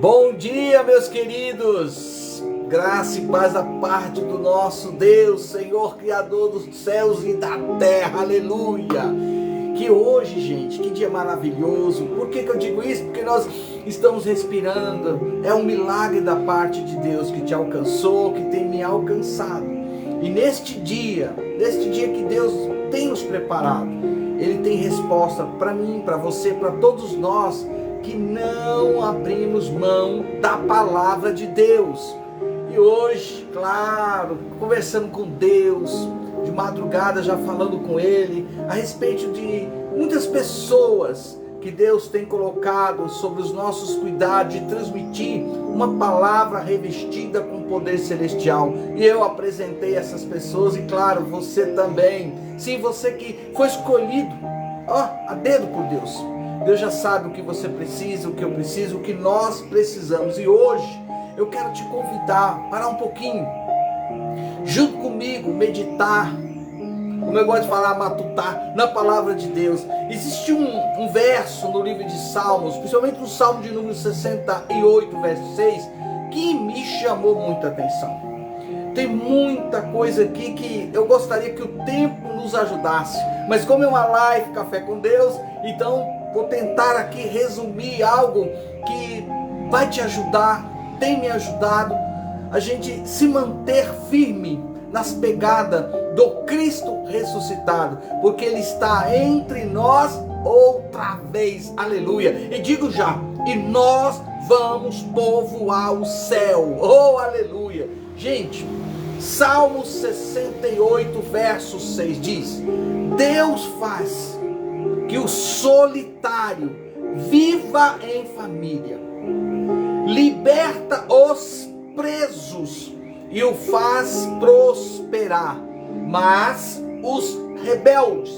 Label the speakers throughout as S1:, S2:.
S1: Bom dia, meus queridos, graça e paz da parte do nosso Deus, Senhor, Criador dos céus e da terra, aleluia. Que hoje, gente, que dia maravilhoso. Por que eu digo isso? Porque nós estamos respirando, é um milagre da parte de Deus que te alcançou, que tem me alcançado. E neste dia que Deus tem nos preparado, Ele tem resposta para mim, para você, para todos nós, que não abrimos mão da palavra de Deus. E hoje, claro, conversando com Deus, de madrugada já falando com Ele, a respeito de muitas pessoas que Deus tem colocado sobre os nossos cuidados de transmitir uma palavra revestida com poder celestial. E eu apresentei essas pessoas e claro, você também. Sim, você que foi escolhido, a dedo por Deus. Deus já sabe o que você precisa, o que eu preciso, o que nós precisamos. E hoje eu quero te convidar a parar um pouquinho, junto comigo, meditar, como eu gosto de falar, matutar na palavra de Deus. Existe um verso no livro de Salmos, principalmente no Salmo de número 68, verso 6, que me chamou muita atenção. Tem muita coisa aqui que eu gostaria que o tempo nos ajudasse, mas como é uma live Café com Deus, então vou tentar aqui resumir algo que vai te ajudar, tem me ajudado a gente se manter firme nas pegadas do Cristo ressuscitado, porque Ele está entre nós outra vez, aleluia. E digo já, e nós vamos povoar o céu, oh aleluia. Gente, Salmo 68, verso 6 diz: Deus faz que o solitário viva em família, liberta os presos e o faz prosperar, mas os rebeldes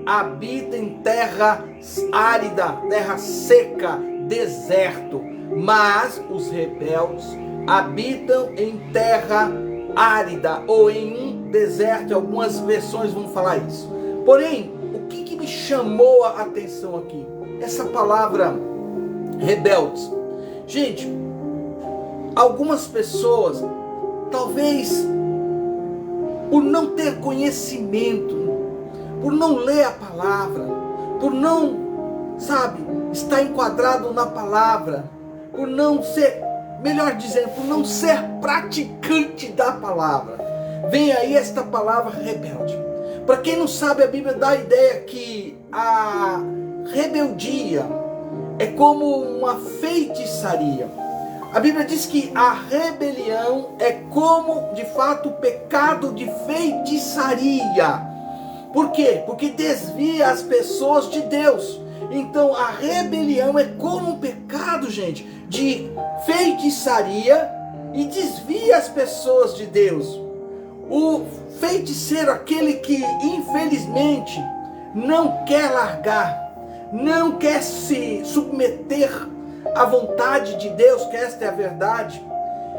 S1: habitam em terra árida, terra seca, deserto. Mas os rebeldes habitam em terra árida ou em um deserto. Algumas versões vão falar isso. Porém, o que me chamou a atenção aqui? Essa palavra rebeldes. Gente, algumas pessoas, talvez por não ter conhecimento, por não ler a palavra, por não, estar enquadrado na palavra, por não ser, melhor dizendo, por não ser praticante da palavra, vem aí esta palavra rebelde. Para quem não sabe, a Bíblia dá a ideia que a rebeldia é como uma feitiçaria. A Bíblia diz que a rebelião é como, de fato, o pecado de feitiçaria. Por quê? Porque desvia as pessoas de Deus. Então, a rebelião é como um pecado, gente, de feitiçaria e desvia as pessoas de Deus. O feiticeiro, aquele que, infelizmente, não quer largar, não quer se submeter à vontade de Deus, que esta é a verdade,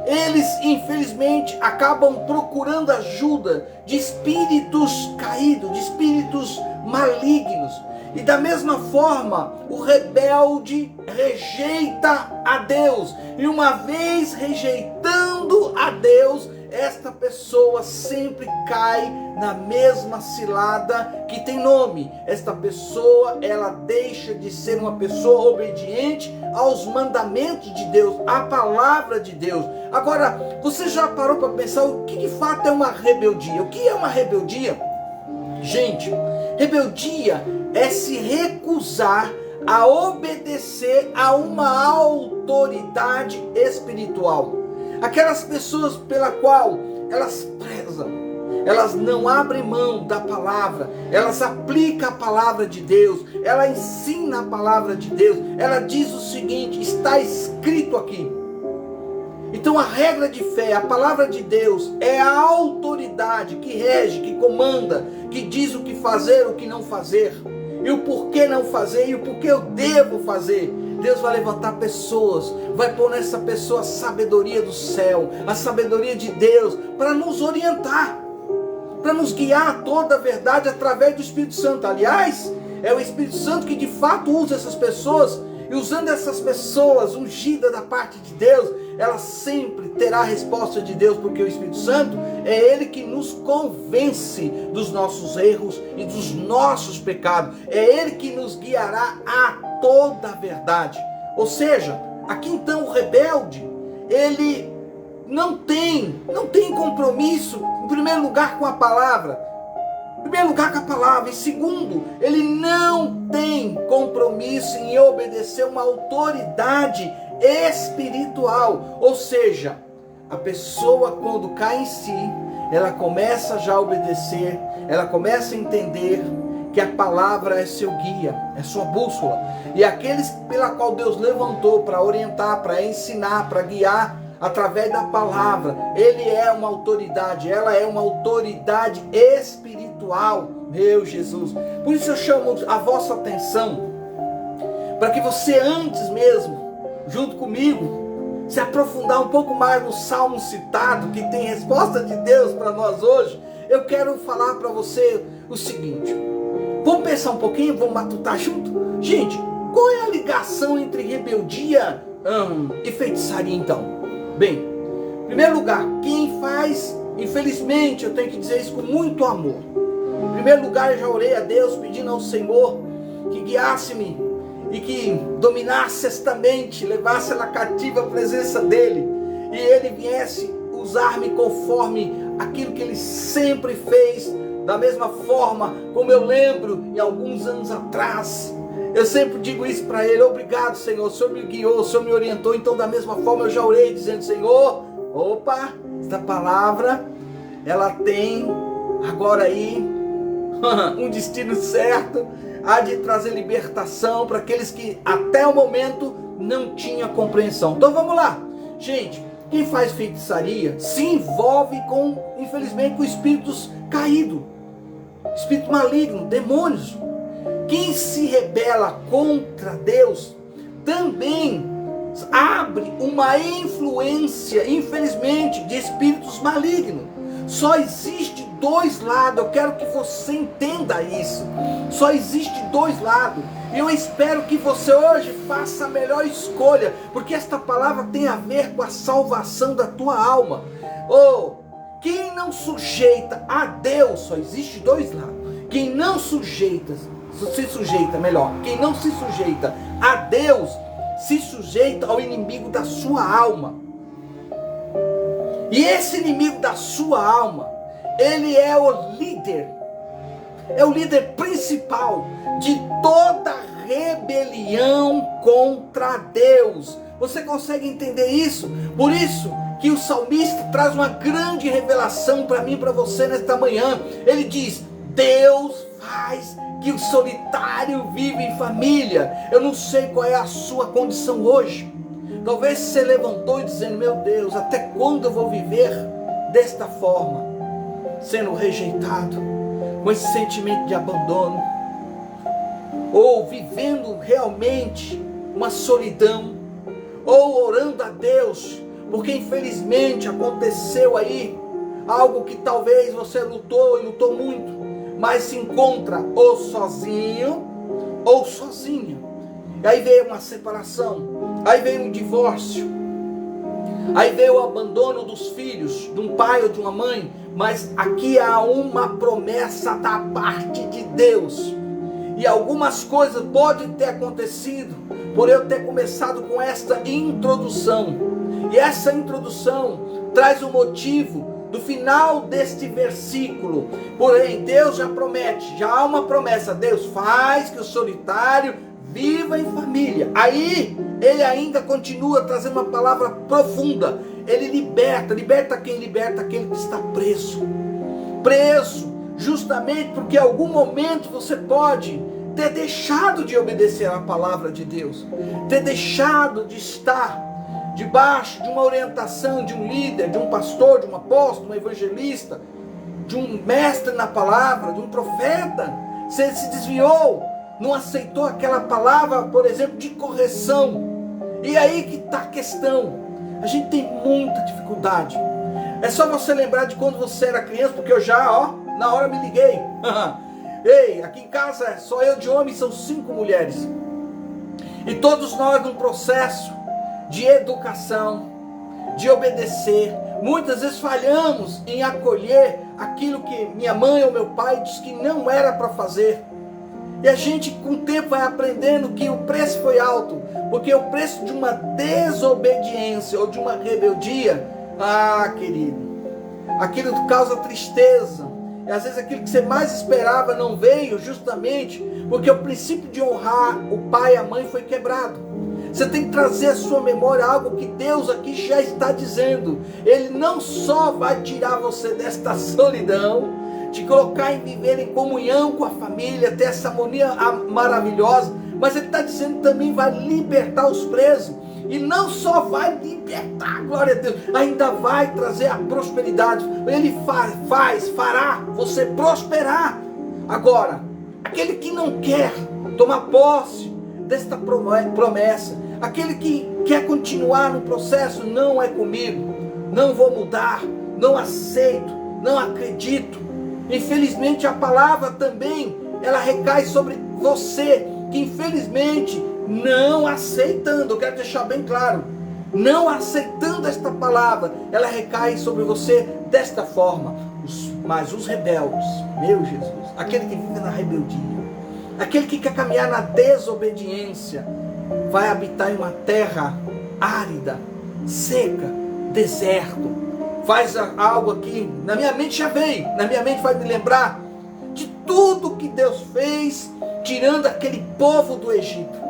S1: eles infelizmente acabam procurando ajuda de espíritos caídos, de espíritos malignos. E da mesma forma, o rebelde rejeita a Deus, e uma vez rejeitando a Deus, esta pessoa sempre cai na mesma cilada que tem nome. Esta pessoa, ela deixa de ser uma pessoa obediente aos mandamentos de Deus, à palavra de Deus. Agora, você já parou para pensar o que de fato é uma rebeldia? O que é uma rebeldia? Gente, rebeldia é se recusar a obedecer a uma autoridade espiritual. Aquelas pessoas pela qual elas prezam, elas não abrem mão da palavra, elas aplicam a palavra de Deus, ela ensina a palavra de Deus, ela diz o seguinte, está escrito aqui. Então a regra de fé, a palavra de Deus, é a autoridade que rege, que comanda, que diz o que fazer, o que não fazer, e o porquê não fazer, e o porquê eu devo fazer. Deus vai levantar pessoas, vai pôr nessa pessoa a sabedoria do céu, a sabedoria de Deus, para nos orientar, para nos guiar a toda a verdade através do Espírito Santo. Aliás, é o Espírito Santo que de fato usa essas pessoas E usando essas pessoas ungidas da parte de Deus, ela sempre terá a resposta de Deus, porque o Espírito Santo é Ele que nos convence dos nossos erros e dos nossos pecados. É Ele que nos guiará a toda a verdade. Ou seja, aqui então o rebelde, ele não tem compromisso, em primeiro lugar com a palavra. Em primeiro lugar com a palavra. E segundo, ele não tem compromisso em obedecer uma autoridade espiritual. Ou seja, a pessoa quando cai em si, ela começa já a obedecer, ela começa a entender que a palavra é seu guia, é sua bússola. E aqueles pela qual Deus levantou para orientar, para ensinar, para guiar, através da palavra, ele é uma autoridade, ela é uma autoridade espiritual, meu Jesus. Por isso eu chamo a vossa atenção, para que você antes mesmo, junto comigo, se aprofundar um pouco mais no salmo citado, que tem resposta de Deus para nós hoje. Eu quero falar para você o seguinte, vamos pensar um pouquinho, vamos matutar junto? Gente, qual é a ligação entre rebeldia e feitiçaria então? Bem, em primeiro lugar, quem faz, infelizmente eu tenho que dizer isso com muito amor. Em primeiro lugar, eu já orei a Deus pedindo ao Senhor que guiasse-me e que dominasse esta mente, levasse ela cativa à presença dEle, e Ele viesse usar-me conforme aquilo que Ele sempre fez, da mesma forma como eu lembro em alguns anos atrás. Eu sempre digo isso para Ele: obrigado, Senhor, o Senhor me guiou, o Senhor me orientou. Então da mesma forma eu já orei dizendo: Senhor, opa, esta palavra, ela tem agora aí um destino certo, há de trazer libertação para aqueles que até o momento não tinham compreensão. Então vamos lá, gente. Quem faz feitiçaria se envolve com, infelizmente, com espíritos caídos, espírito maligno, demônios. Quem se rebela contra Deus também abre uma influência, infelizmente, de espíritos malignos. Só existe dois lados, eu quero que você entenda isso. Só existe dois lados. E eu espero que você hoje faça a melhor escolha, porque esta palavra tem a ver com a salvação da tua alma. Quem não sujeita a Deus, só existe dois lados. Quem não sujeita, quem não se sujeita a Deus, se sujeita ao inimigo da sua alma. E esse inimigo da sua alma, ele é o líder principal de toda rebelião contra Deus. Você consegue entender isso? Por isso que o salmista traz uma grande revelação para mim e para você nesta manhã. Ele diz: Deus faz que o solitário vive em família. Eu não sei qual é a sua condição hoje. Talvez você levantou dizendo: meu Deus, até quando eu vou viver desta forma? Sendo rejeitado, com esse sentimento de abandono, ou vivendo realmente uma solidão, ou orando a Deus, porque infelizmente aconteceu aí algo que talvez você lutou e lutou muito, mas se encontra ou sozinho ou sozinha. E aí veio uma separação, aí veio um divórcio, aí veio o abandono dos filhos, de um pai ou de uma mãe. Mas aqui há uma promessa da parte de Deus, e algumas coisas podem ter acontecido por eu ter começado com esta introdução. E essa introdução traz o motivo do final deste versículo. Porém, Deus já promete, já há uma promessa: Deus faz que o solitário viva em família. Aí ele ainda continua trazendo uma palavra profunda. Ele liberta quem? Liberta aquele que está preso, justamente porque em algum momento você pode ter deixado de obedecer à palavra de Deus, ter deixado de estar debaixo de uma orientação de um líder, de um pastor, de um apóstolo, de um evangelista, de um mestre na palavra, de um profeta. Você se desviou, não aceitou aquela palavra, por exemplo, de correção. E aí que está a questão. A gente tem muita dificuldade. É só você lembrar de quando você era criança, porque eu já, na hora me liguei. Ei, aqui em casa só eu de homem, são 5 mulheres. E todos nós num processo de educação, de obedecer, muitas vezes falhamos em acolher aquilo que minha mãe ou meu pai disse que não era para fazer. E a gente com o tempo vai aprendendo que o preço foi alto, porque o preço de uma desobediência ou de uma rebeldia, querido, aquilo causa tristeza. E às vezes aquilo que você mais esperava não veio, justamente porque o princípio de honrar o pai e a mãe foi quebrado. Você tem que trazer à sua memória algo que Deus aqui já está dizendo. Ele não só vai tirar você desta solidão, te colocar em viver em comunhão com a família, ter essa harmonia maravilhosa, mas Ele está dizendo também vai libertar os presos. E não só vai libertar, glória a Deus, ainda vai trazer a prosperidade. Ele fará você prosperar. Agora, aquele que não quer tomar posse desta promessa, aquele que quer continuar no processo, não é comigo, não vou mudar, não aceito, não acredito. Infelizmente a palavra também, ela recai sobre você, que infelizmente não aceitando, eu quero deixar bem claro, não aceitando esta palavra, ela recai sobre você desta forma. Mas os rebeldes, meu Jesus, aquele que vive na rebeldia, aquele que quer caminhar na desobediência, vai habitar em uma terra árida, seca, deserto. Faz algo aqui, na minha mente já veio, na minha mente vai me lembrar de tudo que Deus fez, tirando aquele povo do Egito.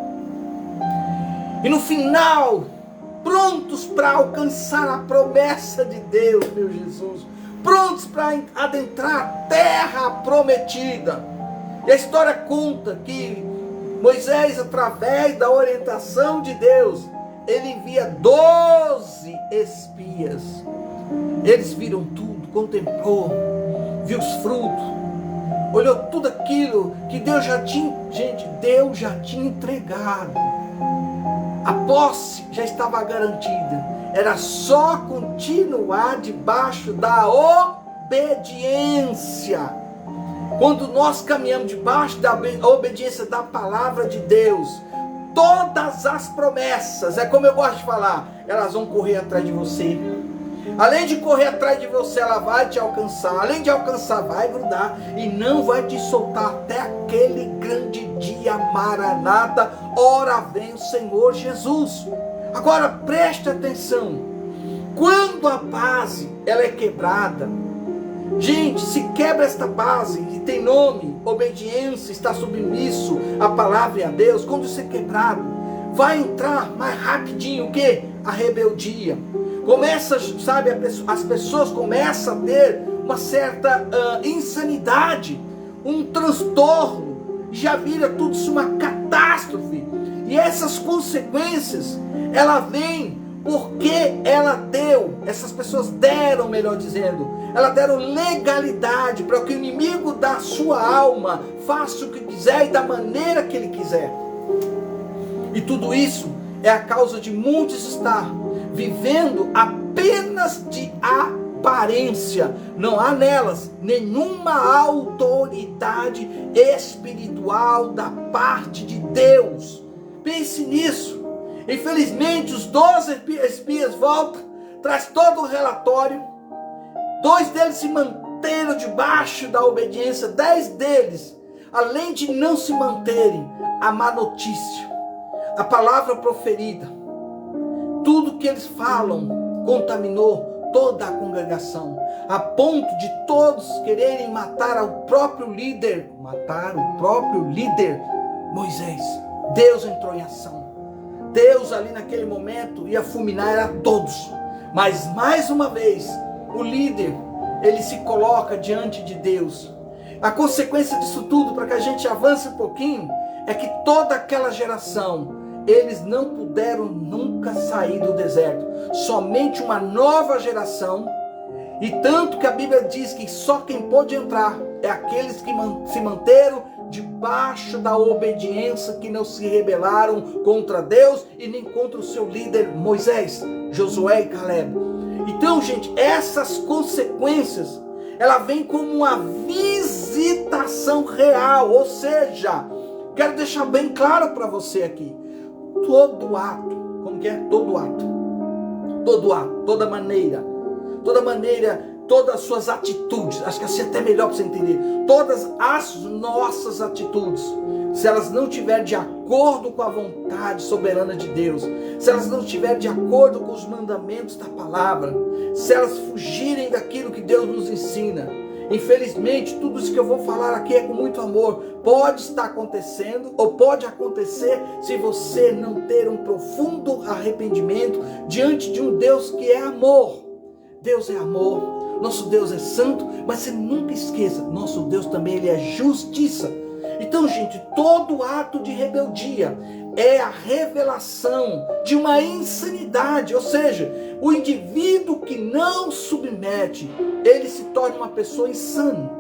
S1: E no final, prontos para alcançar a promessa de Deus, meu Jesus, prontos para adentrar a terra prometida. E a história conta que Moisés, através da orientação de Deus, ele envia 12 espias. Eles viram tudo, contemplou, viu os frutos, olhou tudo aquilo que Deus já tinha, Deus já tinha entregado. A posse já estava garantida. Era só continuar debaixo da obediência. Quando nós caminhamos debaixo da obediência da palavra de Deus, todas as promessas, é como eu gosto de falar, elas vão correr atrás de você. Além de correr atrás de você, ela vai te alcançar. Além de alcançar, vai grudar e não vai te soltar até aquele grande dia. Maranata, ora vem o Senhor Jesus. Agora preste atenção. Quando a base ela é quebrada, gente, se quebra esta base, que tem nome, obediência, está submisso à palavra e a Deus. Quando isso é quebrado, vai entrar mais rapidinho o quê? A rebeldia. Começa, sabe, as pessoas começam a ter uma certa insanidade, um transtorno, já vira tudo isso uma catástrofe. E essas consequências, ela vem porque essas pessoas deram, melhor dizendo, elas deram legalidade para que o inimigo da sua alma faça o que quiser e da maneira que ele quiser. E tudo isso é a causa de muitos estar vivendo apenas de aparência. Não há nelas nenhuma autoridade espiritual da parte de Deus. Pense nisso. Infelizmente os 12 espias voltam, traz todo o relatório. 2 deles se manteram debaixo da obediência. 10 deles, além de não se manterem, a má notícia, a palavra proferida, tudo que eles falam contaminou toda a congregação, a ponto de todos quererem matar o próprio líder, Moisés. Deus entrou em ação. Deus ali naquele momento ia fulminar a todos. Mas mais uma vez, o líder, ele se coloca diante de Deus. A consequência disso tudo, para que a gente avance um pouquinho, é que toda aquela geração, eles não puderam nunca sair do deserto. Somente uma nova geração. E tanto que a Bíblia diz que só quem pôde entrar é aqueles que se manteram debaixo da obediência, que não se rebelaram contra Deus e nem contra o seu líder Moisés, Josué e Caleb. Então, gente, essas consequências, ela vem como uma visitação real. Ou seja, quero deixar bem claro para você aqui, todo ato, como que é? Todo ato, toda maneira, todas as suas atitudes, acho que assim é até melhor para você entender, todas as nossas atitudes, se elas não estiverem de acordo com a vontade soberana de Deus, se elas não estiverem de acordo com os mandamentos da palavra, se elas fugirem daquilo que Deus nos ensina, infelizmente, tudo isso que eu vou falar aqui é com muito amor. Pode estar acontecendo, ou pode acontecer, se você não ter um profundo arrependimento diante de um Deus que é amor. Deus é amor, nosso Deus é santo, mas você nunca esqueça, nosso Deus também ele é justiça. Então, gente, todo ato de rebeldia é a revelação de uma insanidade, ou seja, o indivíduo que não submete, ele se torna uma pessoa insana.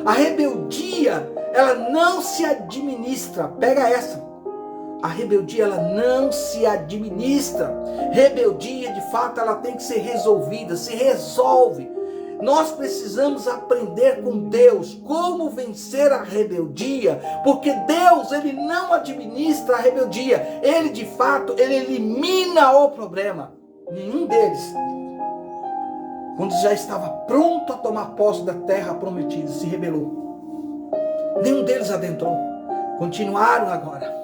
S1: A rebeldia, ela não se administra, pega essa, a rebeldia ela não se administra, rebeldia de fato ela tem que ser resolvida, se resolve. Nós precisamos aprender com Deus como vencer a rebeldia, porque Deus ele não administra a rebeldia, ele de fato ele elimina o problema. Nenhum deles, quando já estava pronto a tomar posse da terra prometida, se rebelou. Nenhum deles adentrou. Continuaram agora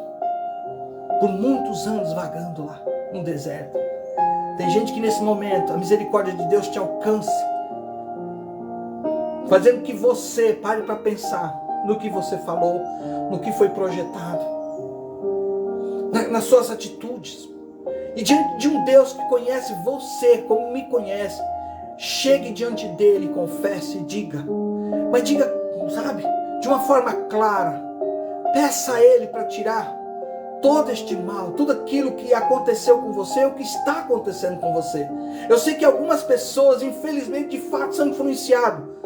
S1: por muitos anos vagando lá no deserto. Tem gente que nesse momento a misericórdia de Deus te alcance, fazendo que você pare para pensar no que você falou, no que foi projetado, nas suas atitudes. E diante de um Deus que conhece você como me conhece, chegue diante dele, confesse e diga. Mas diga, sabe, de uma forma clara. Peça a ele para tirar todo este mal, tudo aquilo que aconteceu com você, o que está acontecendo com você. Eu sei que algumas pessoas, infelizmente, de fato são influenciadas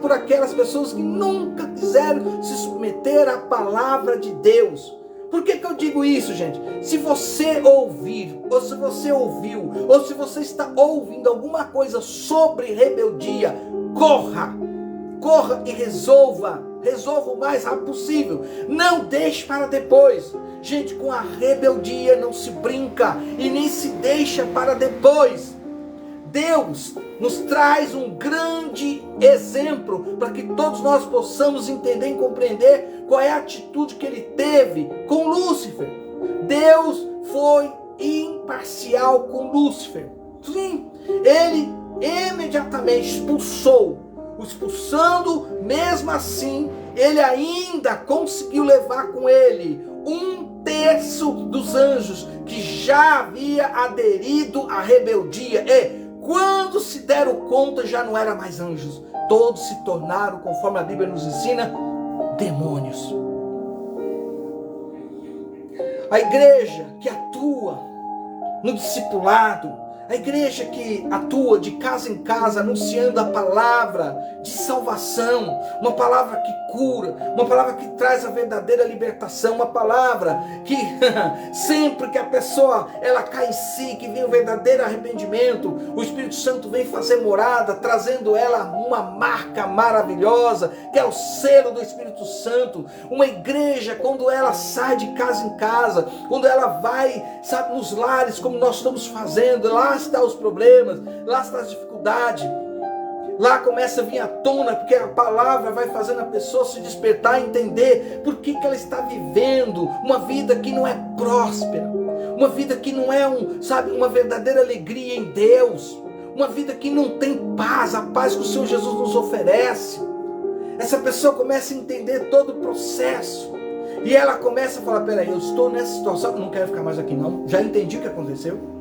S1: por aquelas pessoas que nunca quiseram se submeter à palavra de Deus. Por que eu digo isso, gente? Se você ouvir, ou se você ouviu, ou se você está ouvindo alguma coisa sobre rebeldia, corra e resolva o mais rápido possível. Não deixe para depois. Gente, com a rebeldia não se brinca e nem se deixa para depois. Deus nos traz um grande exemplo para que todos nós possamos entender e compreender qual é a atitude que ele teve com Lúcifer. Deus foi imparcial com Lúcifer. Sim, ele imediatamente expulsando, mesmo assim, ele ainda conseguiu levar com ele 1/3 dos anjos que já havia aderido à rebeldia. E quando se deram conta, já não eram mais anjos. Todos se tornaram, conforme a Bíblia nos ensina, demônios. A igreja que atua no discipulado, a igreja que atua de casa em casa, anunciando a palavra de salvação, uma palavra que cura, uma palavra que traz a verdadeira libertação, uma palavra que sempre que a pessoa ela cai em si, que vem o verdadeiro arrependimento, o Espírito Santo vem fazer morada, trazendo ela uma marca maravilhosa, que é o selo do Espírito Santo. Uma igreja, quando ela sai de casa em casa, quando ela vai, sabe, nos lares, como nós estamos fazendo, lá estão os problemas, lá está a dificuldade, lá começa a vir à tona, porque a palavra vai fazendo a pessoa se despertar e entender por que ela está vivendo uma vida que não é próspera, uma vida que não é uma verdadeira alegria em Deus, uma vida que não tem paz, a paz que o Senhor Jesus nos oferece. Essa pessoa começa a entender todo o processo, e ela começa a falar: peraí, eu estou nessa situação, não quero ficar mais aqui não, já entendi o que aconteceu.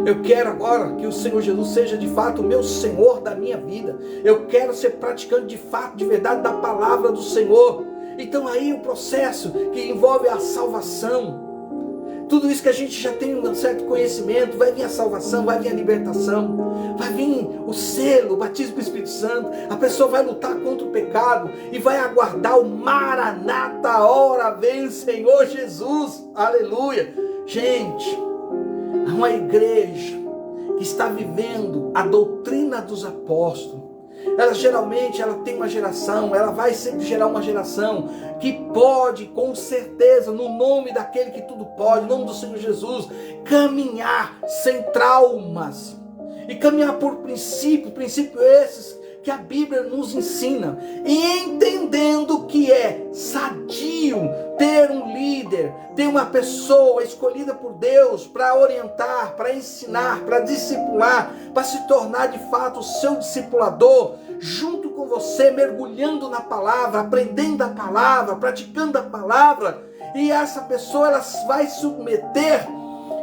S1: Eu quero agora que o Senhor Jesus seja de fato o meu Senhor da minha vida. Eu quero ser praticante de fato, de verdade, da palavra do Senhor. Então aí o processo que envolve a salvação, tudo isso que a gente já tem um certo conhecimento, vai vir a salvação, vai vir a libertação, vai vir o selo, o batismo do Espírito Santo. A pessoa vai lutar contra o pecado e vai aguardar o Maranata, a hora vem o Senhor Jesus, aleluia. Gente, há uma igreja que está vivendo a doutrina dos apóstolos, ela geralmente tem uma geração, ela vai sempre gerar uma geração que pode, com certeza, no nome daquele que tudo pode, no nome do Senhor Jesus, caminhar sem traumas e caminhar por princípios esses que a Bíblia nos ensina, e entendendo que é sadio ter um líder, ter uma pessoa escolhida por Deus para orientar, para ensinar, para discipular, para se tornar de fato o seu discipulador, junto com você, mergulhando na palavra, aprendendo a palavra, praticando a palavra, e essa pessoa ela vai submeter,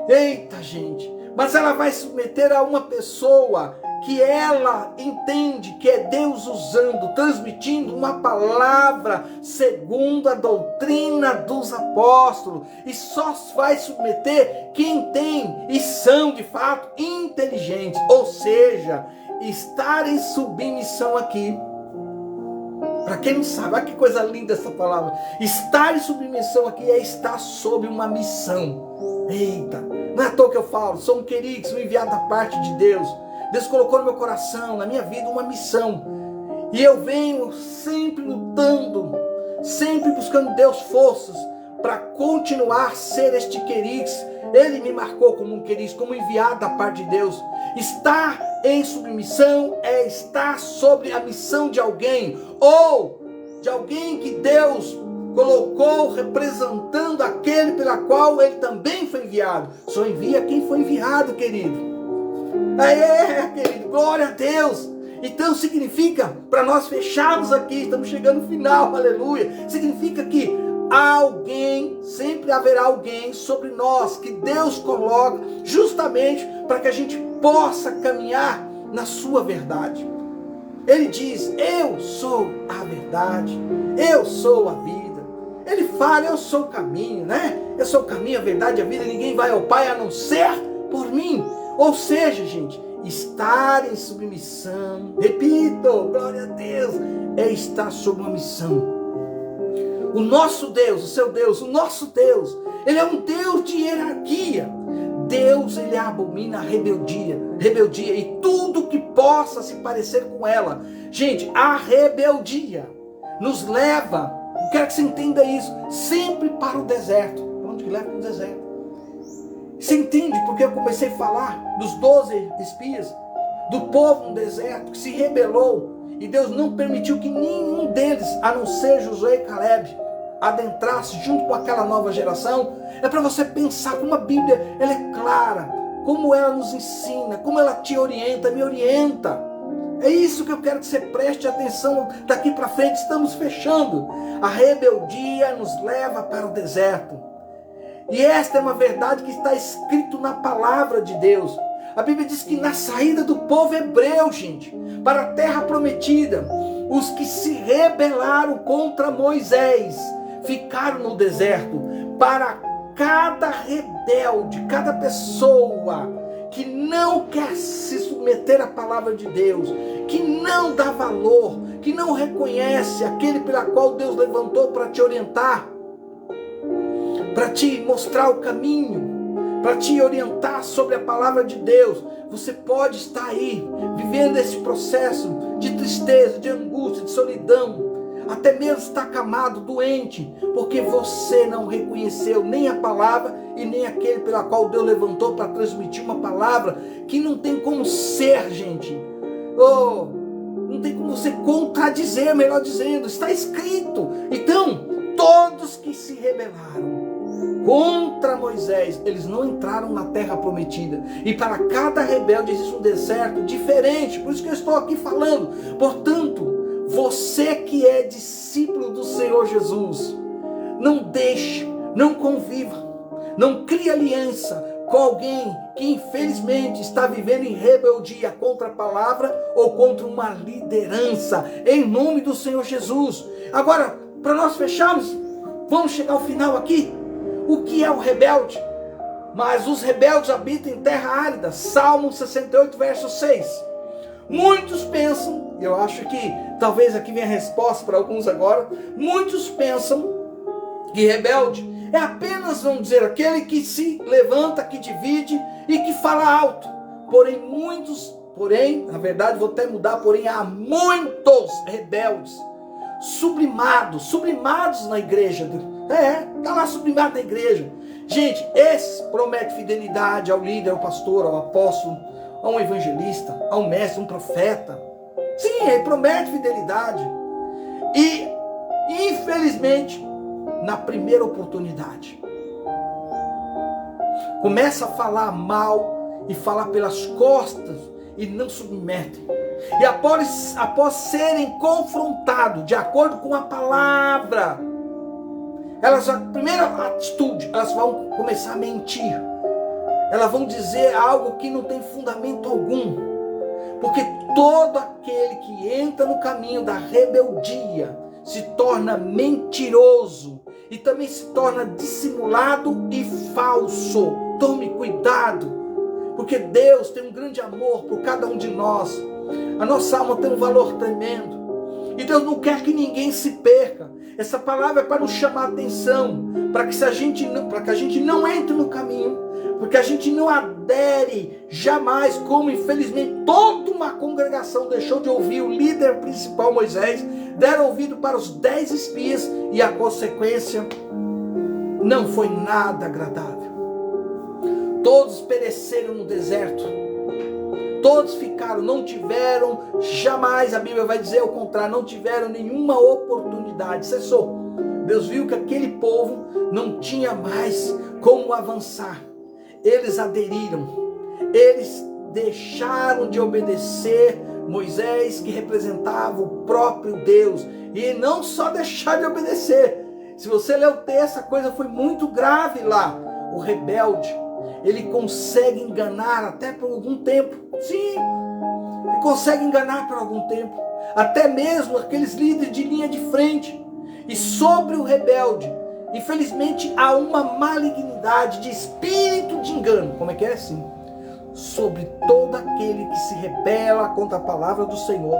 S1: eita gente, mas ela vai submeter a uma pessoa que ela entende que é Deus usando, transmitindo uma palavra segundo a doutrina dos apóstolos, e só vai submeter quem tem e são de fato inteligentes, ou seja, estar em submissão aqui. Para quem não sabe, olha que coisa linda essa palavra. Estar em submissão aqui é estar sob uma missão. Eita, não é à toa que eu falo, sou um querido, sou enviado da parte de Deus. Deus colocou no meu coração, na minha vida, uma missão. E eu venho sempre lutando, sempre buscando Deus forças para continuar a ser este querix. Ele me marcou como um querix, como enviado da parte de Deus. Estar em submissão é estar sobre a missão de alguém, ou de alguém que Deus colocou representando aquele pela qual ele também foi enviado. Só envia quem foi enviado, querido. Querido, glória a Deus. Então significa, para nós fecharmos aqui, estamos chegando no final, aleluia, significa que alguém, sempre haverá alguém sobre nós, que Deus coloca justamente para que a gente possa caminhar na sua verdade. Ele diz, eu sou a verdade, eu sou a vida. Ele fala, eu sou o caminho, né? Eu sou o caminho, a verdade, a vida, ninguém vai ao Pai a não ser por mim. Ou seja, gente, estar em submissão, repito, glória a Deus, é estar sob uma missão. O nosso Deus, o seu Deus, o nosso Deus, Ele é um Deus de hierarquia. Deus, Ele abomina a rebeldia e tudo que possa se parecer com ela. Gente, a rebeldia nos leva, eu quero que você entenda isso, sempre para o deserto. Para onde que leva? Para o deserto. Você entende porque eu comecei a falar dos 12 espias, do povo no deserto que se rebelou e Deus não permitiu que nenhum deles, a não ser Josué e Caleb, adentrasse junto com aquela nova geração? É para você pensar como a Bíblia ela é clara, como ela nos ensina, como ela te orienta, me orienta. É isso que eu quero que você preste atenção daqui para frente. Estamos fechando. A rebeldia nos leva para o deserto. E esta é uma verdade que está escrito na palavra de Deus. A Bíblia diz que na saída do povo hebreu, gente, para a terra prometida, os que se rebelaram contra Moisés ficaram no deserto. Para cada rebelde, cada pessoa que não quer se submeter à palavra de Deus, que não dá valor, que não reconhece aquele pela qual Deus levantou para te orientar, para te mostrar o caminho, para te orientar sobre a palavra de Deus, você pode estar aí, vivendo esse processo de tristeza, de angústia, de solidão, até mesmo estar acamado, doente, porque você não reconheceu nem a palavra e nem aquele pela qual Deus levantou para transmitir uma palavra que não tem como ser, gente, não tem como você contradizer, melhor dizendo, está escrito. Então, todos que se rebelaram contra Moisés, eles não entraram na terra prometida. E para cada rebelde existe um deserto diferente. Por isso que eu estou aqui falando. Portanto, você que é discípulo do Senhor Jesus, não deixe, não conviva, não crie aliança com alguém que infelizmente está vivendo em rebeldia contra a palavra ou contra uma liderança, em nome do Senhor Jesus. Agora, para nós fecharmos, vamos chegar ao final aqui. O que é o rebelde? Mas os rebeldes habitam em terra árida. Salmo 68, verso 6. Muitos pensam, eu acho que talvez aqui venha a resposta para alguns agora. Muitos pensam que rebelde é apenas, vamos dizer, aquele que se levanta, que divide e que fala alto. porém, na verdade vou até mudar, porém há muitos rebeldes, sublimados na igreja. Está lá sublimado na igreja. Gente, esse promete fidelidade ao líder, ao pastor, ao apóstolo, a um evangelista, a um mestre, um profeta. Sim, ele promete fidelidade. E, infelizmente, na primeira oportunidade, começa a falar mal e falar pelas costas e não submetem. E após serem confrontados de acordo com a palavra, a primeira atitude, elas vão começar a mentir. Elas vão dizer algo que não tem fundamento algum. Porque todo aquele que entra no caminho da rebeldia se torna mentiroso e também se torna dissimulado e falso. Tome cuidado, porque Deus tem um grande amor por cada um de nós. A nossa alma tem um valor tremendo. E Deus não quer que ninguém se perca. Essa palavra é para nos chamar a atenção, para que a gente não entre no caminho, porque a gente não adere jamais, como infelizmente toda uma congregação deixou de ouvir o líder principal Moisés, deram ouvido para os 10 espias e a consequência não foi nada agradável. Todos pereceram no deserto. Todos ficaram, não tiveram jamais, a Bíblia vai dizer o contrário, não tiveram nenhuma oportunidade, cessou. Deus viu que aquele povo não tinha mais como avançar. Eles aderiram, eles deixaram de obedecer Moisés, que representava o próprio Deus. E não só deixar de obedecer, se você ler o texto, a coisa foi muito grave lá. O rebelde, ele consegue enganar até por algum tempo. Sim, ele consegue enganar por algum tempo. Até mesmo aqueles líderes de linha de frente. E sobre o rebelde, infelizmente, há uma malignidade de espírito de engano. Como é que é assim? Sobre todo aquele que se rebela contra a palavra do Senhor.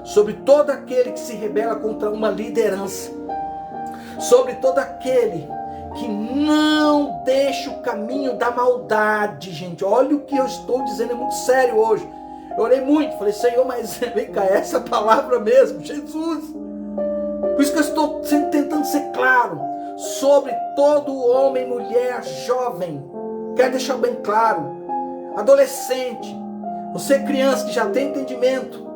S1: Sobre todo aquele que se rebela contra uma liderança. Sobre todo aquele que não deixa o caminho da maldade, gente. Olha o que eu estou dizendo, é muito sério hoje. Eu orei muito, falei, Senhor, mas vem cá, essa palavra mesmo, Jesus. Por isso que eu estou tentando ser claro, sobre todo homem, mulher, jovem. Quero deixar bem claro, adolescente, você criança que já tem entendimento,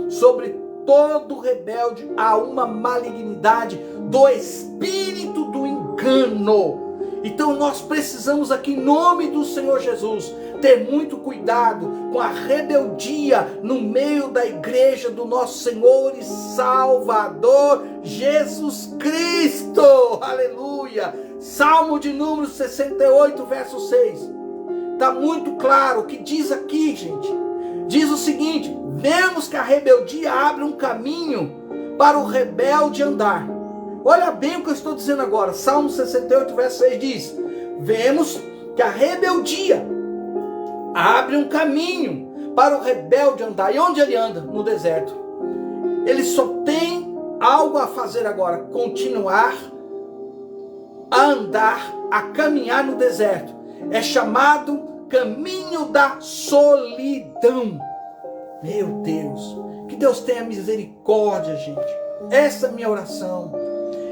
S1: sobre todo rebelde há uma malignidade do espírito do engano. Então nós precisamos aqui, em nome do Senhor Jesus, ter muito cuidado com a rebeldia no meio da igreja do nosso Senhor e Salvador Jesus Cristo. Aleluia! Salmo de número 68, verso 6. Está muito claro o que diz aqui, gente. Diz o seguinte: vemos que a rebeldia abre um caminho para o rebelde andar. Olha bem o que eu estou dizendo agora. Salmo 68, verso 6 diz: vemos que a rebeldia abre um caminho para o rebelde andar. E onde ele anda? No deserto. Ele só tem algo a fazer agora: continuar a andar, a caminhar no deserto. É chamado caminho da solidão. Meu Deus, que Deus tenha misericórdia, gente. Essa é a minha oração.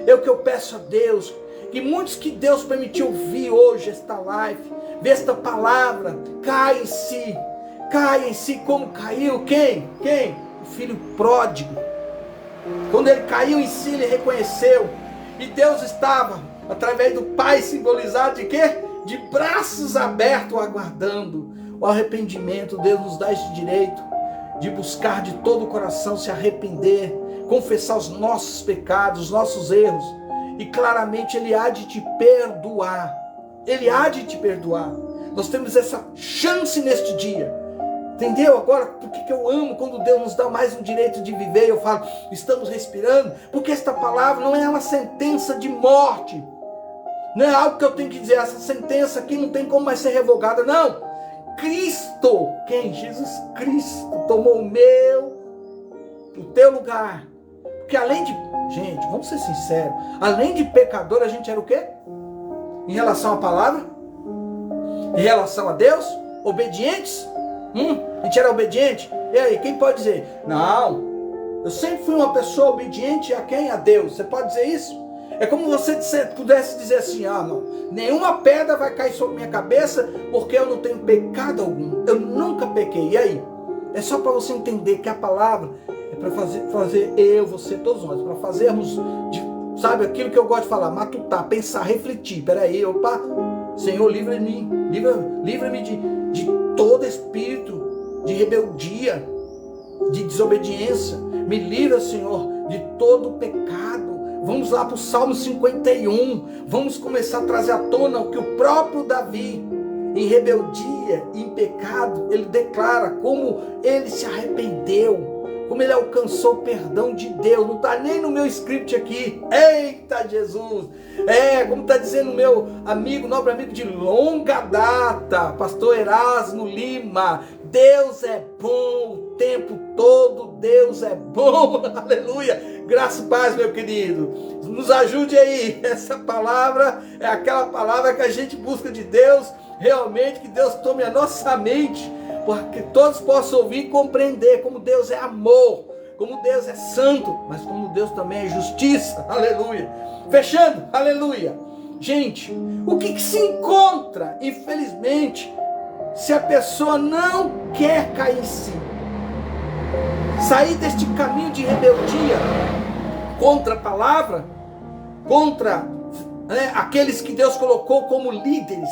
S1: É o que eu peço a Deus, que muitos que Deus permitiu ouvir hoje esta live, ver esta palavra, caia em si como caiu quem? O filho pródigo. Quando ele caiu em si, ele reconheceu, e Deus estava, através do Pai simbolizado de quê? De braços abertos, aguardando o arrependimento. Deus nos dá este direito de buscar de todo o coração, se arrepender, confessar os nossos pecados, os nossos erros, e claramente Ele há de te perdoar. Ele há de te perdoar. Nós temos essa chance neste dia. Entendeu? Agora, por que eu amo quando Deus nos dá mais um direito de viver? Eu falo, estamos respirando, porque esta palavra não é uma sentença de morte. Não é algo que eu tenho que dizer, essa sentença aqui não tem como mais ser revogada, não. Cristo, quem? Jesus Cristo tomou o teu lugar. Porque além de, gente, vamos ser sinceros, além de pecador, a gente era o quê? Em relação à palavra? Em relação a Deus? Obedientes? A gente era obediente? E aí, quem pode dizer? Não, eu sempre fui uma pessoa obediente a quem? A Deus. Você pode dizer isso? É como você pudesse dizer assim, não, nenhuma pedra vai cair sobre minha cabeça porque eu não tenho pecado algum. Eu nunca pequei. E aí? É só para você entender que a palavra é para fazer eu, você, todos nós, para fazermos, sabe, aquilo que eu gosto de falar, matutar, pensar, refletir. Peraí, opa, Senhor, livra-me de todo espírito de rebeldia, de desobediência. Me livra, Senhor, de todo pecado. Vamos lá para o Salmo 51. Vamos começar a trazer à tona o que o próprio Davi, em rebeldia, em pecado, ele declara como ele se arrependeu, como ele alcançou o perdão de Deus. Não está nem no meu script aqui. Eita Jesus! Como está dizendo meu amigo, nobre amigo de longa data, pastor Erasmo Lima, Deus é bom o tempo todo, Deus é bom, aleluia, graça e paz, meu querido, nos ajude aí. Essa palavra é aquela palavra que a gente busca de Deus, realmente, que Deus tome a nossa mente, para que todos possam ouvir e compreender como Deus é amor, como Deus é santo, mas como Deus também é justiça, aleluia. Fechando, aleluia. Gente, o que se encontra, infelizmente, se a pessoa não quer cair em si, sair deste caminho de rebeldia contra a palavra, contra aqueles que Deus colocou como líderes,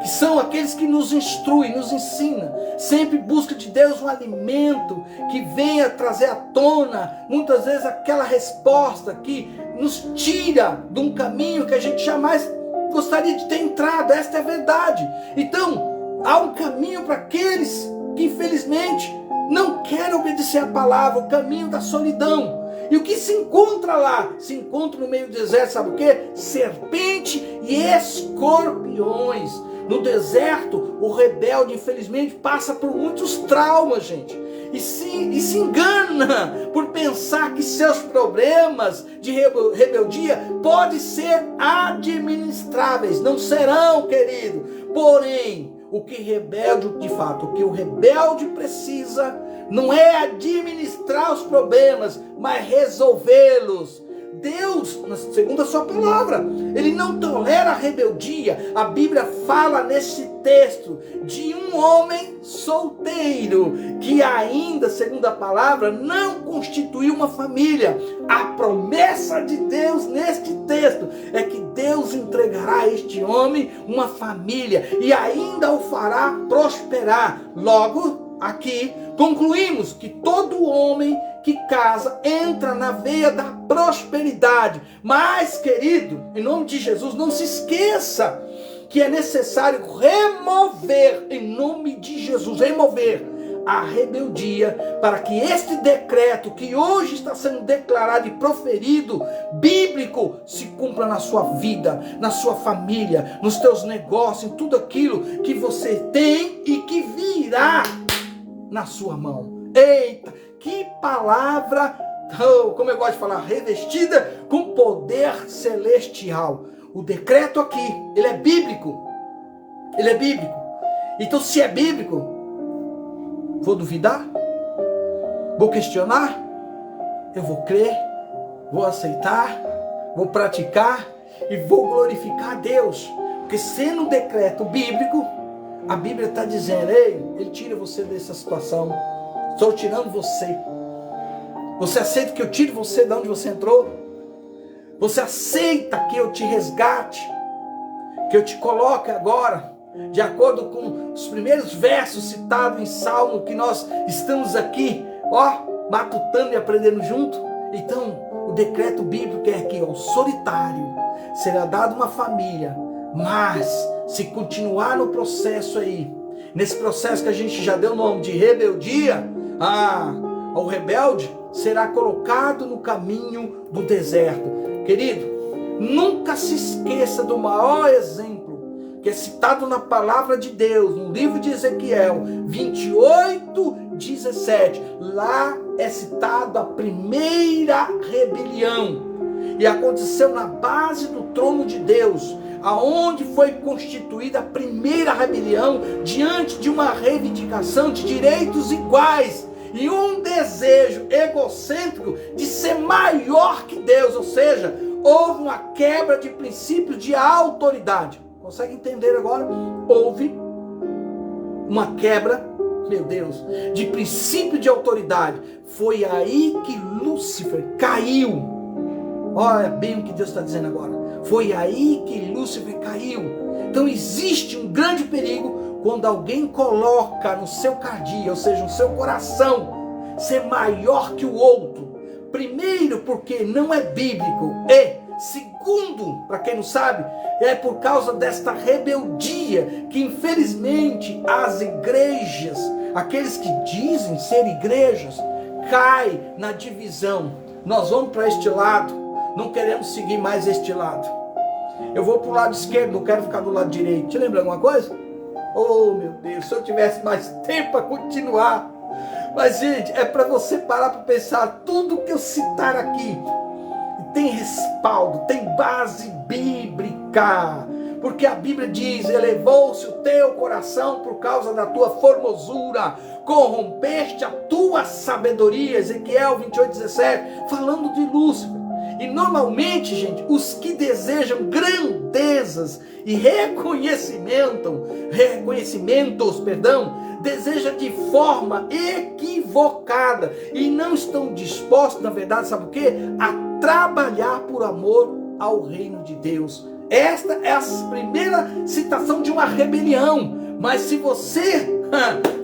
S1: que são aqueles que nos instruem, nos ensinam, sempre busca de Deus um alimento que venha trazer à tona, muitas vezes aquela resposta que nos tira de um caminho que a gente jamais gostaria de ter entrado. Esta é a verdade. Então, há um caminho para aqueles que infelizmente não querem obedecer a palavra, o caminho da solidão. E o que se encontra lá? Se encontra no meio do deserto, sabe o que? Serpente e escorpiões. No deserto, o rebelde, infelizmente, passa por muitos traumas, gente. E se engana por pensar que seus problemas de rebeldia podem ser administráveis. Não serão, querido. Porém, o que o rebelde precisa não é administrar os problemas, mas resolvê-los. Deus, segundo a sua palavra, ele não tolera a rebeldia. A Bíblia fala nesse texto de um homem solteiro que ainda, segundo a palavra, não constituiu uma família. A promessa de Deus neste texto é que Deus entregará a este homem uma família e ainda o fará prosperar. Logo, aqui concluímos que todo homem que casa entra na veia da prosperidade. Mas, querido, em nome de Jesus, não se esqueça que é necessário remover, em nome de Jesus, remover a rebeldia, para que este decreto que hoje está sendo declarado e proferido, bíblico, se cumpra na sua vida, na sua família, nos teus negócios, em tudo aquilo que você tem e que virá na sua mão. Eita, que palavra, como eu gosto de falar, revestida com poder celestial. O decreto aqui, ele é bíblico. Ele é bíblico. Então, se é bíblico, vou duvidar? Vou questionar? Eu vou crer, vou aceitar, vou praticar e vou glorificar a Deus. Porque sendo um decreto bíblico, a Bíblia está dizendo, ei, ele tira você dessa situação. Estou tirando você. Você aceita que eu tire você de onde você entrou? Você aceita que eu te resgate? Que eu te coloque agora, de acordo com os primeiros versos citados em Salmo, que nós estamos aqui, matutando e aprendendo junto? Então, o decreto bíblico é que ao solitário será dado uma família, mas se continuar no processo aí, nesse processo que a gente já deu o nome de rebeldia, o rebelde será colocado no caminho do deserto. Querido, nunca se esqueça do maior exemplo que é citado na palavra de Deus, no livro de Ezequiel 28:17. Lá é citado a primeira rebelião, e aconteceu na base do trono de Deus, aonde foi constituída a primeira rebelião diante de uma reivindicação de direitos iguais e um desejo egocêntrico de ser maior que Deus, ou seja, houve uma quebra de princípios de autoridade. Consegue entender agora? Houve uma quebra, meu Deus, de princípio de autoridade. Foi aí que Lúcifer caiu. Olha bem o que Deus está dizendo agora. Foi aí que Lúcifer caiu. Então existe um grande perigo quando alguém coloca no seu cardia, ou seja, no seu coração, ser maior que o outro. Primeiro, porque não é bíblico. E segundo, para quem não sabe, é por causa desta rebeldia que infelizmente as igrejas, aqueles que dizem ser igrejas, caem na divisão. Nós vamos para este lado, não queremos seguir mais este lado. Eu vou para o lado esquerdo, não quero ficar do lado direito. Te lembra alguma coisa? Oh meu Deus, se eu tivesse mais tempo para continuar. Mas gente, é para você parar para pensar. Tudo que eu citar aqui tem respaldo, tem base bíblica. Porque a Bíblia diz: elevou-se o teu coração por causa da tua formosura, corrompeste a tua sabedoria. Ezequiel 28:17, falando de Lúcifer. E normalmente, gente, os que desejam grandezas e reconhecimentos, desejam de forma equivocada e não estão dispostos, na verdade, sabe o quê? A trabalhar por amor ao reino de Deus. Esta é a primeira citação de uma rebelião. Mas se você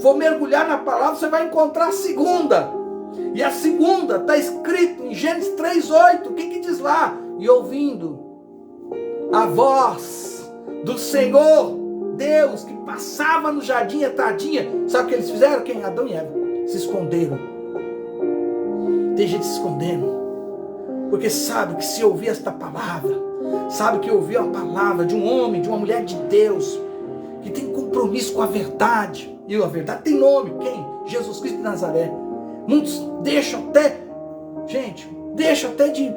S1: for mergulhar na palavra, você vai encontrar a segunda. E a segunda está escrito em Gênesis 3:8. O que diz lá? E ouvindo a voz do Senhor Deus que passava no jardim à tardinha, sabe o que eles fizeram? Quem? Adão e Eva se esconderam. Tem gente se escondendo porque sabe que se ouvir esta palavra, sabe que ouvir a palavra de um homem, de uma mulher de Deus, que tem compromisso com a verdade, e a verdade tem nome, quem? Jesus Cristo de Nazaré. Muitos deixam até de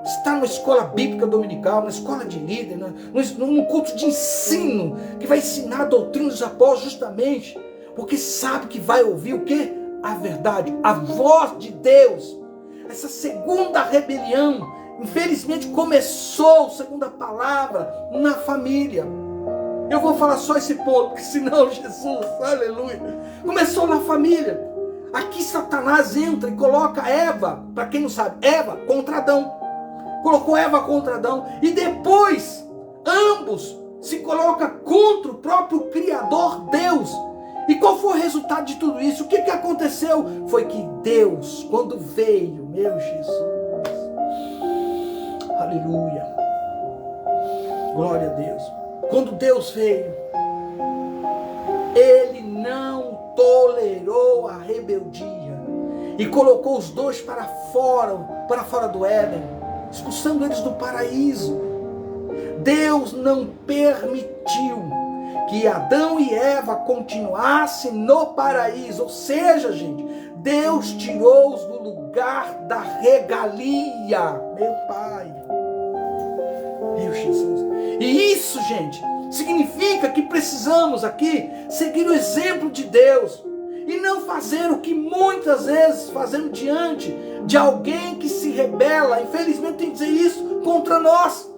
S1: estar numa escola bíblica dominical, numa escola de líder, num culto de ensino, que vai ensinar a doutrina dos apóstolos, justamente porque sabe que vai ouvir o quê? A verdade, a voz de Deus. Essa segunda rebelião, infelizmente, começou, segundo a palavra, na família. Eu vou falar só esse ponto, porque senão Jesus, aleluia, começou na família. Aqui Satanás entra e coloca Eva, para quem não sabe, Eva contra Adão. Colocou Eva contra Adão. E depois, ambos se colocam contra o próprio Criador Deus. E qual foi o resultado de tudo isso? O que aconteceu? Foi que Deus, quando veio, meu Jesus, aleluia, glória a Deus. Quando Deus veio, Ele não tolerou a rebeldia e colocou os dois para fora do Éden, expulsando eles do paraíso. Deus não permitiu que Adão e Eva continuassem no paraíso. Ou seja, gente, Deus tirou-os do lugar da regalia. Meu Pai, meu Jesus. E isso, gente, significa que precisamos aqui seguir o exemplo de Deus e não fazer o que muitas vezes fazemos diante de alguém que se rebela. Infelizmente tem que dizer isso contra nós.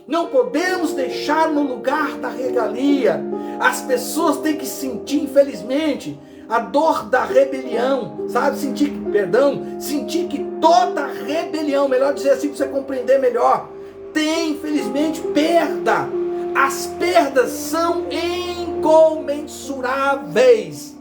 S1: Não podemos deixar no lugar da regalia. As pessoas têm que sentir, infelizmente, a dor da rebelião, sabe? Sentir que toda rebelião, melhor dizer assim para você compreender melhor, tem, infelizmente, perda. As perdas são incomensuráveis.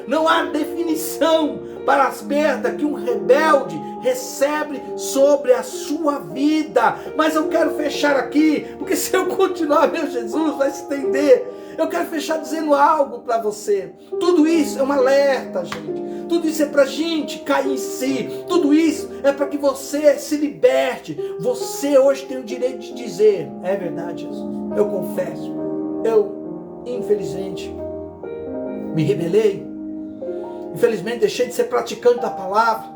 S1: Não há definição para as perdas que um rebelde recebe sobre a sua vida. Mas eu quero fechar aqui, porque se eu continuar, meu Jesus, vai se estender. Eu quero fechar dizendo algo para você. Tudo isso é um alerta, gente. Tudo isso é para a gente cair em si. Tudo isso é para que você se liberte. Você hoje tem o direito de dizer: é verdade, Jesus, eu confesso, eu infelizmente me rebelei. Infelizmente deixei de ser praticante da palavra.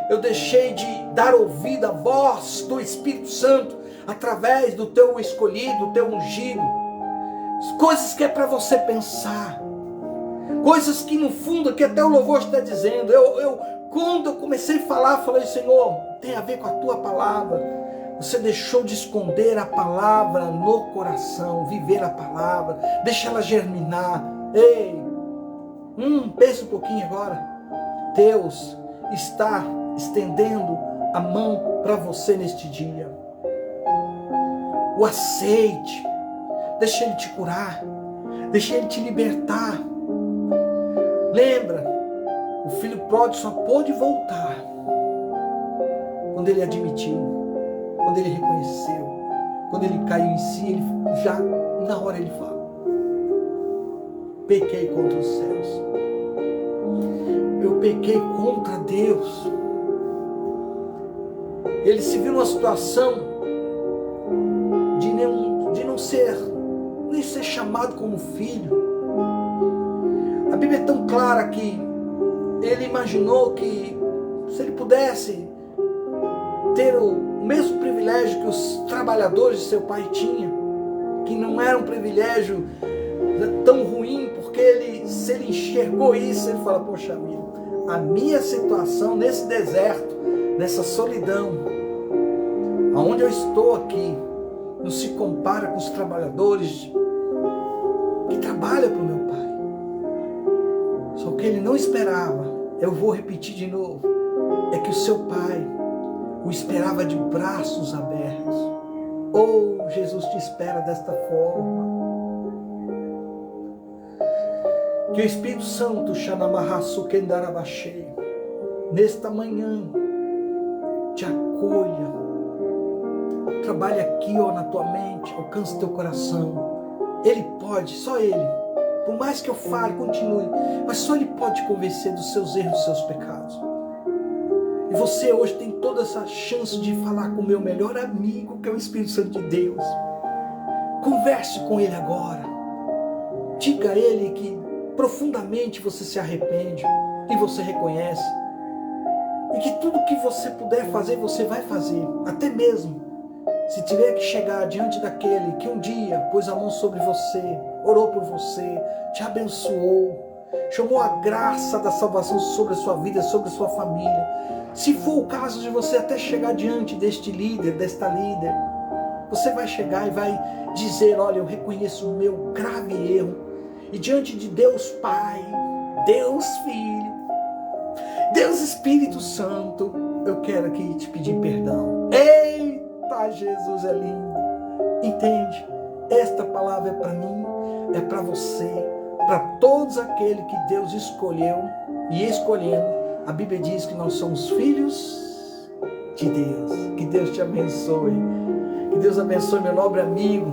S1: Eu deixei de dar ouvido à voz do Espírito Santo, através do teu escolhido, do teu ungido. Coisas que é para você pensar. Coisas que no fundo, que até o louvor está dizendo. Quando eu comecei a falar, falei, Senhor, tem a ver com a tua palavra. Você deixou de esconder a palavra no coração, viver a palavra, deixa ela germinar. Ei, pensa um pouquinho agora. Deus está estendendo a mão para você neste dia. O aceite, deixa Ele te curar, deixa Ele te libertar. Lembra, o filho pródigo só pôde voltar quando ele admitiu, quando ele reconheceu, quando ele caiu em si, ele já na hora ele fala: pequei contra os céus, eu pequei contra Deus. Ele se viu numa situação de não ser, nem ser chamado como filho. A Bíblia é tão clara que ele imaginou que se ele pudesse ter o mesmo privilégio que os trabalhadores de seu pai tinham, que não era um privilégio tão ruim, porque se ele enxergou isso, ele fala: poxa vida, a minha situação nesse deserto, nessa solidão, aonde eu estou aqui, não se compara com os trabalhadores que trabalham para o meu pai. Só que ele não esperava, eu vou repetir de novo, é que o seu pai o esperava de braços abertos. Oh, Jesus te espera desta forma. Que o Espírito Santo, nesta manhã, te acolha. Trabalhe aqui, na tua mente, alcance teu coração. Ele pode, só Ele. Por mais que eu fale, continue, mas só Ele pode te convencer dos seus erros, dos seus pecados. E você hoje tem toda essa chance de falar com o meu melhor amigo, que é o Espírito Santo de Deus. Converse com Ele agora. Diga a Ele que profundamente você se arrepende e você reconhece. E que tudo que você puder fazer, você vai fazer. Até mesmo se tiver que chegar diante daquele que um dia pôs a mão sobre você, orou por você, te abençoou, chamou a graça da salvação sobre a sua vida, sobre a sua família. Se for o caso de você até chegar diante deste líder, desta líder, você vai chegar e vai dizer: olha, eu reconheço o meu grave erro, e diante de Deus Pai, Deus Filho, Deus Espírito Santo, eu quero aqui te pedir perdão. Eita, Jesus é lindo. Entende? Esta palavra é para mim, é para você, para todos aqueles que Deus escolheu e escolhendo. A Bíblia diz que nós somos filhos de Deus. Que Deus te abençoe. Que Deus abençoe meu nobre amigo,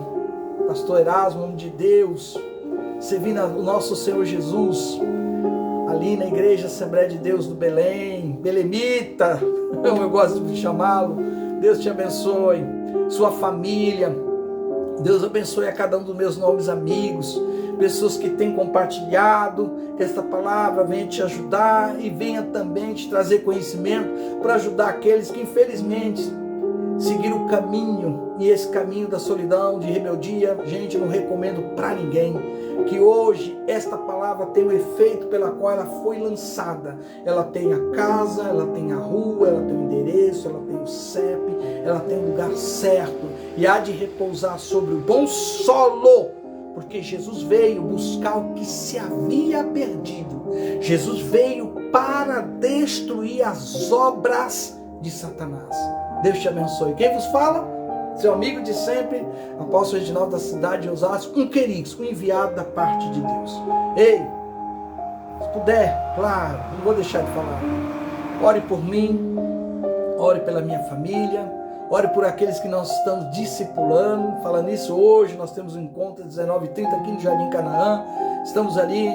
S1: pastor Erasmo, homem de Deus, servindo o nosso Senhor Jesus, ali na igreja Assembleia de Deus do Belém, Belemita, eu gosto de chamá-lo. Deus te abençoe, sua família. Deus abençoe a cada um dos meus nobres amigos, pessoas que têm compartilhado, que esta palavra venha te ajudar e venha também te trazer conhecimento para ajudar aqueles que infelizmente seguiram o caminho, e esse caminho da solidão, de rebeldia, gente, não recomendo para ninguém. Que hoje esta palavra tem o efeito pela qual ela foi lançada. Ela tem a casa, ela tem a rua, ela tem o endereço, ela tem o CEP, ela tem o lugar certo, e há de repousar sobre o bom solo, porque Jesus veio buscar o que se havia perdido. Jesus veio para destruir as obras de Satanás. Deus te abençoe. Quem vos fala? Seu amigo de sempre, apóstolo Reginaldo da cidade de Osasco, um querix, um enviado da parte de Deus. Ei, se puder, claro, não vou deixar de falar. Ore por mim, ore pela minha família, ore por aqueles que nós estamos discipulando. Falando nisso, hoje nós temos um encontro às 19h30 aqui no Jardim Canaã. Estamos ali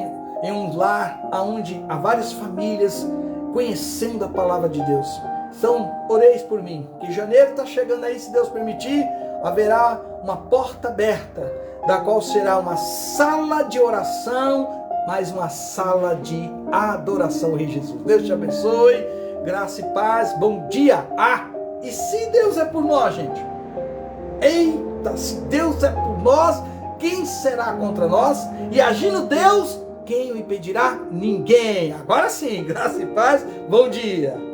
S1: em um lar onde há várias famílias conhecendo a palavra de Deus. Então, oreis por mim, que janeiro está chegando aí, se Deus permitir, haverá uma porta aberta, da qual será uma sala de oração, mais uma sala de adoração ao Rei Jesus. Deus te abençoe, graça e paz, bom dia. E se Deus é por nós, gente, Eita, se Deus é por nós, quem será contra nós? E agindo Deus, quem o impedirá? Ninguém. Agora sim, graça e paz, bom dia.